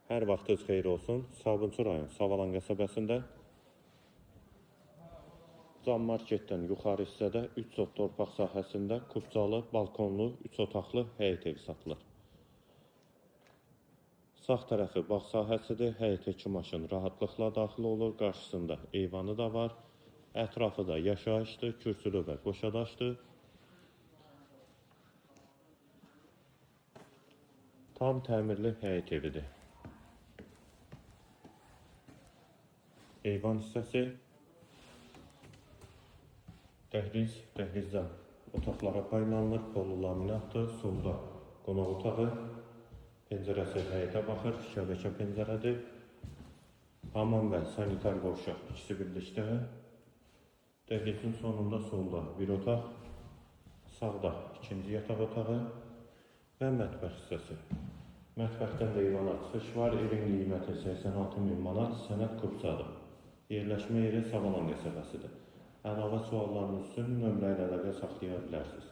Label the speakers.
Speaker 1: Hər vaxtınız xeyir olsun. Sabunçu rayon Savalan qəsəbəsində Can Marketdən yuxarı hissədə 3 sot torpaq sahəsində kubcalı, balkonlu, 3 otaqlı həyət evi satılır. Sağ tərəfi bağ sahəsidir. Həyətə 2 maşın rahatlıqla daxil olur. Qarşısında eyvanı da var. Ətrafı da yaşayışdır, kürsülü və qoşadaşdır. Tam təmirli həyət evidir. Eyvan hissəsi, dəhlizdən otaqlara paylanılır, polu laminatdır, solda qonaq otağı, pəncərəsi həyətə baxır, şəbəkə pəncərədir. Hamam və sanitar qovşaq ikisi birlikdə. Dəhlizin sonunda solda bir otaq, sağda ikinci yataq otağı və mətbəx hissəsi. Mətbəxdən də eyvana çıxış var, evin qiyməti 86.000 manat, sənəd kubcadır. Yerləşmə yeri Savalan qəsəbəsidir. Əlavə suallarınız üçün nömrə ilə əlaqə saxlaya bilərsiniz.